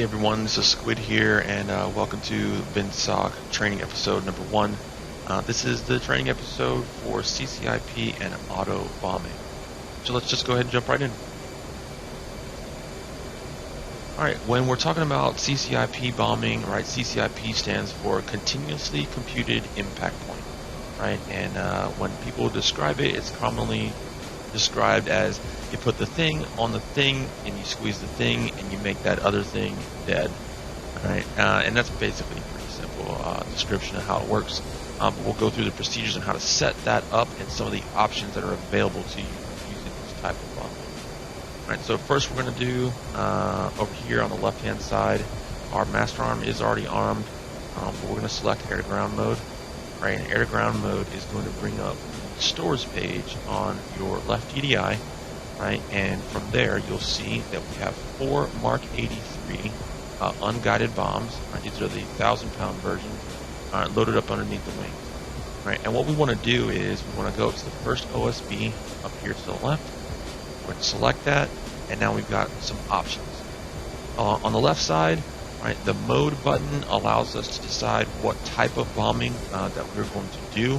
everyone, this is Squid here, and welcome to VinSoc training episode number 1. This is the training episode for CCIP and auto bombing. So let's just go ahead and jump right in. Alright, when we're talking about CCIP bombing, right, CCIP stands for Continuously Computed Impact Point, right? And when people describe it, it's commonly described as you put the thing on the thing and you squeeze the thing and you make that other thing dead, right? And that's basically a pretty simple description of how it works. But we'll go through the procedures on how to set that up and some of the options that are available to you using this type of bomb. All right, so first we're going to do over here on the left hand side, our master arm is already armed, but we're going to select air to ground mode. Right, and air to ground mode is going to bring up the stores page on your left EDI, right? And from there you'll see that we have 4 Mark 83 unguided bombs. Right? These are the 1,000-pound version, loaded up underneath the wing. Right, and what we want to do is we want to go to the first OSB up here to the left. We're going to select that, and now we've got some options. On the left side, right, the mode button allows us to decide what type of bombing that we're going to do.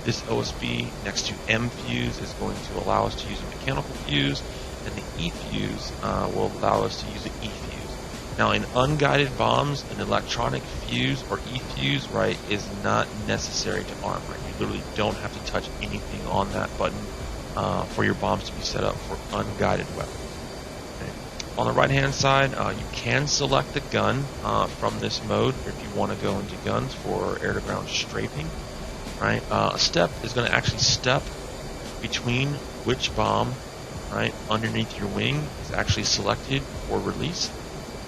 This OSB next to M fuse is going to allow us to use a mechanical fuse, and the E fuse will allow us to use an E fuse. Now, in unguided bombs, an electronic fuse or E fuse, right, is not necessary to arm. Right? You literally don't have to touch anything on that button for your bombs to be set up for unguided weapons. On the right hand side, you can select the gun from this mode if you want to go into guns for air to ground strafing. Right, a step is going to actually step between which bomb, right, underneath your wing is actually selected for release.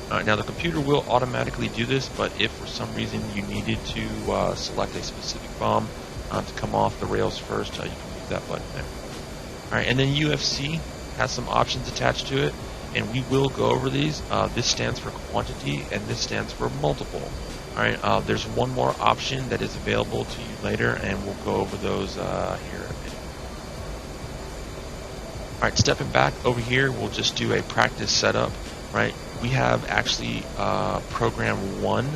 Now the computer will automatically do this, but if for some reason you needed to select a specific bomb to come off the rails first, you can use that button there. All right, and then UFC has some options attached to it, and we will go over these. This stands for quantity, and this stands for multiple. All right, there's one more option that is available to you later, and we'll go over those here in a minute. All right, stepping back over here, we'll just do a practice setup. Right, we have actually program 1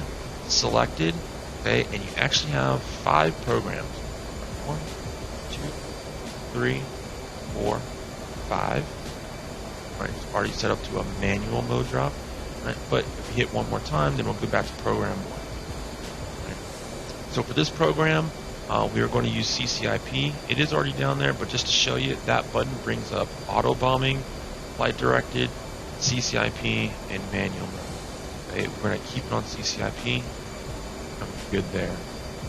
selected, okay, and you actually have 5 programs. 1, 2, 3, 4, 5. Right, it's already set up to a manual mode drop. Right, but if you hit one more time, then we'll go back to program 1. So for this program, we are going to use CCIP. It is already down there, but just to show you, that button brings up auto bombing, flight directed, CCIP, and manual mode. Okay, we're going to keep it on CCIP. I'm good there.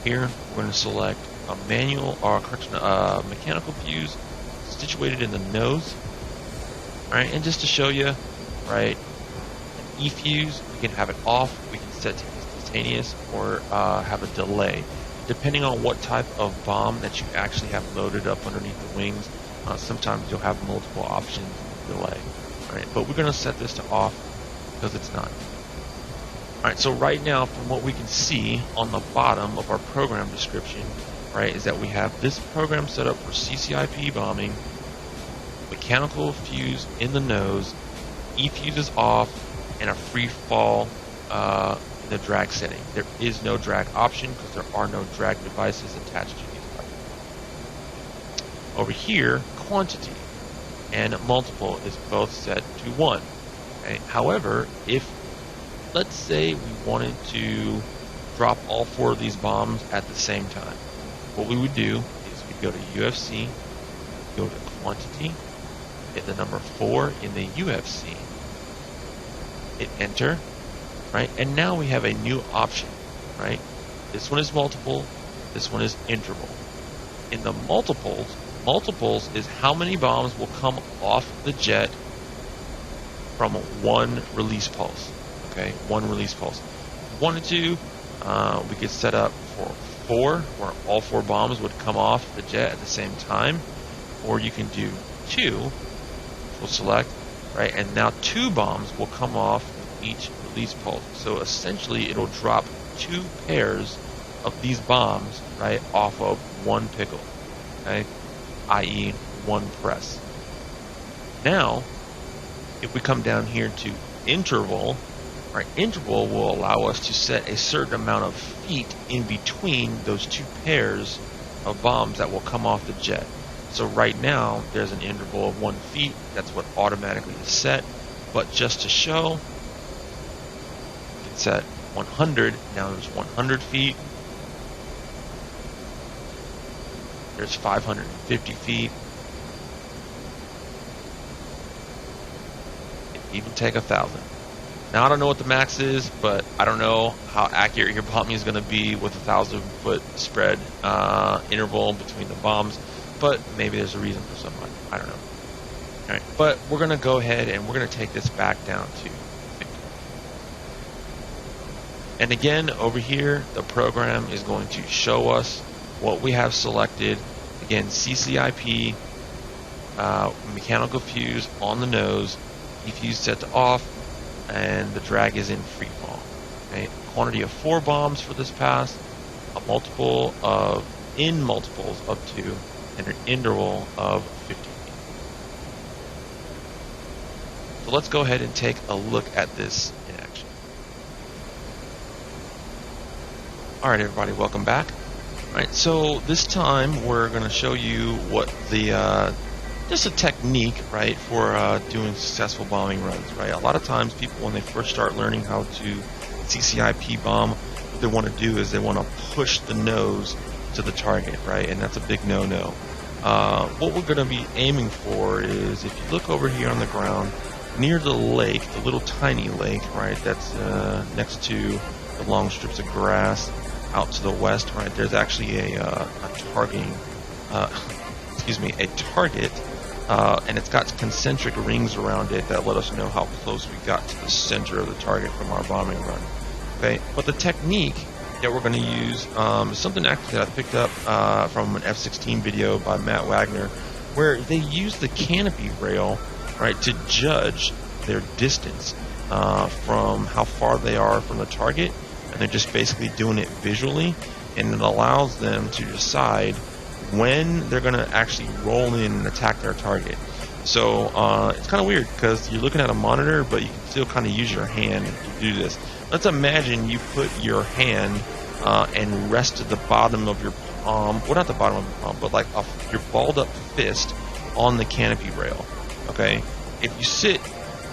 Here, we're going to select a mechanical fuse situated in the nose. All right, and just to show you, right, an E fuse, we can have it off. We can set to instantaneous or have a delay, depending on what type of bomb that you actually have loaded up underneath the wings. Sometimes you'll have multiple options of delay. All right, but we're going to set this to off because it's not. All right, so right now, from what we can see on the bottom of our program description, right, is that we have this program set up for CCIP bombing, mechanical fuse in the nose, E fuse is off, and a free fall in the drag setting. There is no drag option because there are no drag devices attached to these buttons. Over here, quantity and multiple is both set to 1. Okay? However, if, let's say, we wanted to drop all 4 of these bombs at the same time, what we would do is we'd go to UFC, go to quantity, hit the number 4 in the UFC, hit enter, right? And now we have a new option, right? This one is multiple, this one is interval. In the multiples is how many bombs will come off the jet from one release pulse, okay? One release pulse. If we wanted to, we could set up for 4, where all 4 bombs would come off the jet at the same time, or you can do 2, which we'll select, right? And now 2 bombs will come off each release pulse. So essentially, it'll drop 2 pairs of these bombs, right, off of one pickle, okay, i.e. one press. Now, if we come down here to interval, Right, interval will allow us to set a certain amount of feet in between those two pairs of bombs that will come off the jet. So right now, there's an interval of 1 feet. That's what automatically is set. But just to show, it's set 100. Now there's 100 feet. There's 550 feet. It can even take 1,000. Now I don't know what the max is, but I don't know how accurate your bombing is going to be with a 1,000-foot spread interval between the bombs. But maybe there's a reason for somebody. I don't know. All right, but we're going to go ahead and we're going to take this back down to 50. And again, over here, the program is going to show us what we have selected. Again, CCIP, mechanical fuse on the nose, E-fuse set to off, and the drag is in free fall. Okay? Quantity of 4 bombs for this pass, a multiple of in multiples of 2, and an interval of 50 feet. So let's go ahead and take a look at this in action. Alright everybody, welcome back. Alright, so this time we're going to show you what the just a technique, right, for doing successful bombing runs, right? A lot of times people, when they first start learning how to CCIP bomb, what they want to do is they want to push the nose to the target, right? And that's a big no-no. What we're going to be aiming for is, if you look over here on the ground, near the lake, the little tiny lake, right, that's next to the long strips of grass out to the west, right, there's actually a targeting, a target, and it's got concentric rings around it that let us know how close we got to the center of the target from our bombing run. Okay, but the technique that we're going to use is something actually that I picked up from an F18 video by Matt Wagner, where they use the canopy rail, right, to judge their distance from how far they are from the target, and they're just basically doing it visually, and it allows them to decide when they're going to actually roll in and attack their target. So it's kind of weird because you're looking at a monitor, but you can still kind of use your hand to do this. Let's imagine you put your hand and rested the bottom of your palm, well, not the bottom of your palm, but like your balled up fist on the canopy rail. Okay, if you sit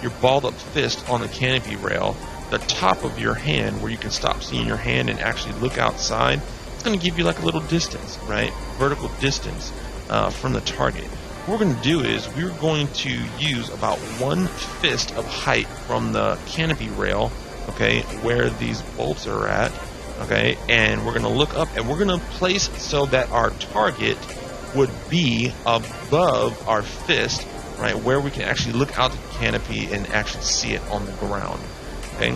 your balled up fist on the canopy rail, the top of your hand, where you can stop seeing your hand and actually look outside, it's going to give you like a little distance, right? Vertical distance from the target. What we're going to do is we're going to use about 1 fist of height from the canopy rail, okay, where these bolts are at, okay, and we're going to look up and we're going to place so that our target would be above our fist, right, where we can actually look out the canopy and actually see it on the ground. Okay,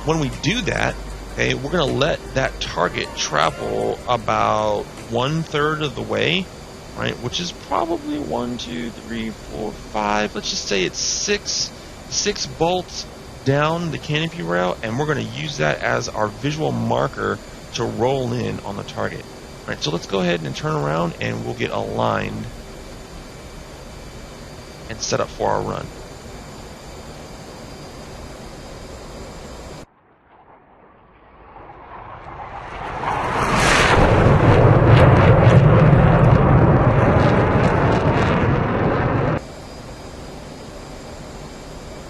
when we do that, okay, we're going to let that target travel about 1/3 of the way, right, which is probably 1, 2, 3, 4, 5. Let's just say it's six bolts down the canopy rail, and we're going to use that as our visual marker to roll in on the target. All right, so let's go ahead and turn around, and we'll get aligned and set up for our run.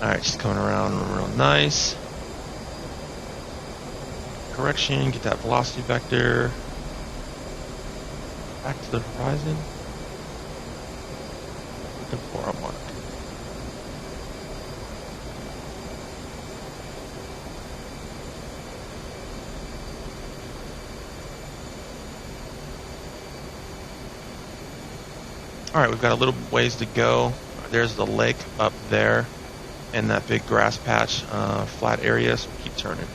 Alright, just coming around real nice. Correction, get that velocity vector back to the horizon. Looking for a mark. Alright, we've got a little ways to go. There's the lake up there, and that big grass patch, flat area, so keep turning.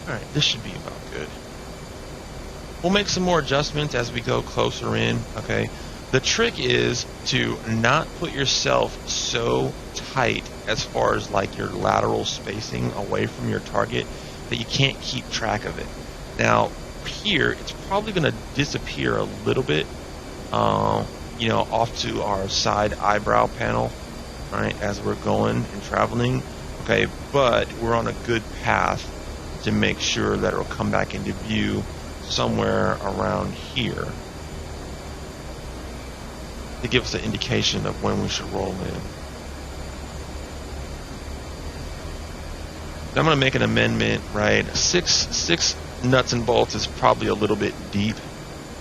Alright, this should be about good. We'll make some more adjustments as we go closer in, okay? The trick is to not put yourself so tight as far as like your lateral spacing away from your target that you can't keep track of it. Now, here, it's probably going to disappear a little bit, you know, off to our side eyebrow panel, right, as we're going and traveling. Okay, but we're on a good path to make sure that it'll come back into view somewhere around here to give us an indication of when we should roll in. I'm going to make an amendment, right? Six nuts and bolts is probably a little bit deep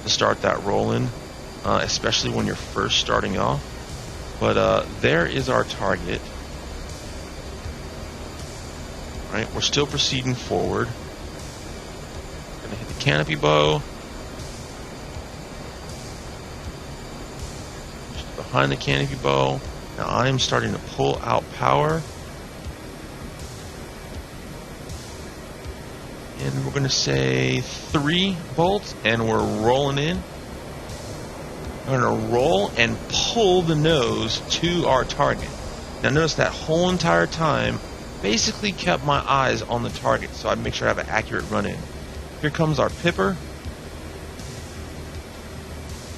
to start that rolling, especially when you're first starting off. But there is our target. Right, we're still proceeding forward. Gonna hit the canopy bow. Just behind the canopy bow. Now I'm starting to pull out power. And we're going to say 3 bolts, and we're rolling in. We're going to roll and pull the nose to our target. Now notice that whole entire time, basically kept my eyes on the target, so I make sure I have an accurate run-in. Here comes our pipper.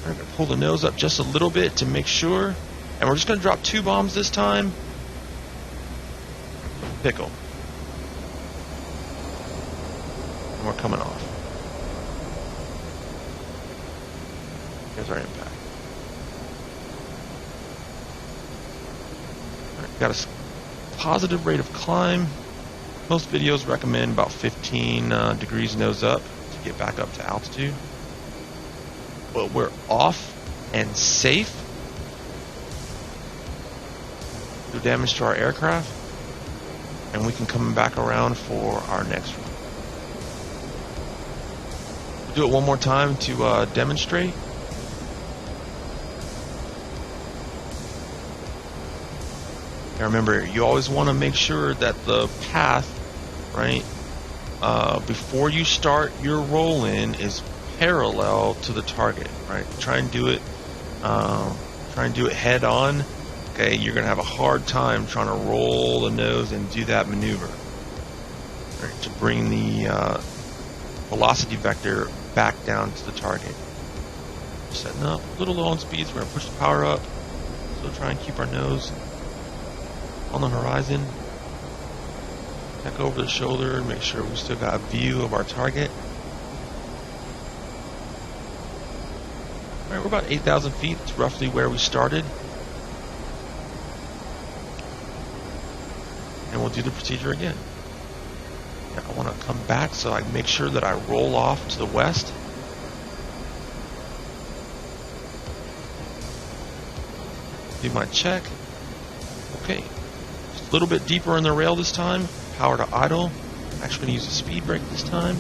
We're going to pull the nose up just a little bit to make sure. And we're just going to drop 2 bombs this time. Pickle. And we're coming off. Here's our impact. Alright, got a positive rate of climb. Most videos recommend about 15 degrees nose up to get back up to altitude. But we're off and safe. Do damage to our aircraft. And we can come back around for our next run. Do it one more time to demonstrate. Now remember, you always want to make sure that the path, right, before you start your roll in is parallel to the target, right? Try and do it head on. Okay, you're gonna have a hard time trying to roll the nose and do that maneuver, right, to bring the velocity vector back down to the target. Setting up a little low on speeds. We're gonna push the power up. So try and keep our nose on the horizon. Check over the shoulder and make sure we still got a view of our target. Alright, we're about 8,000 feet. It's roughly where we started. And we'll do the procedure again. Now, I want to come back so I can make sure that I roll off to the west. Do my check. Okay. Just a little bit deeper in the rail this time. Power to idle. I'm actually going to use a speed brake this time.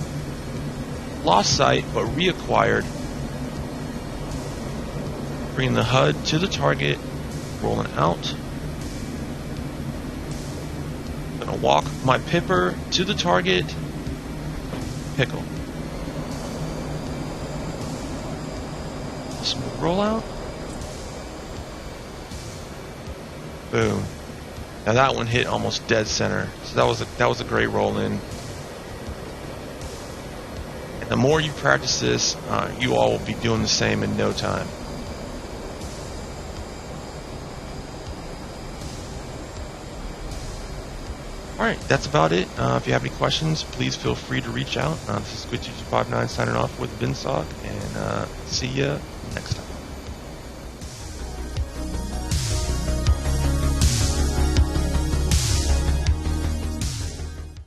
Lost sight, but reacquired. Bringing the HUD to the target. Rolling out. Gonna walk my pipper to the target. Pickle. Smooth rollout. Boom. Now that one hit almost dead center. So that was a great roll in. And the more you practice this, you all will be doing the same in no time. Alright, that's about it. If you have any questions, please feel free to reach out. This is Squid2259 signing off with Vinsock, and see ya next time.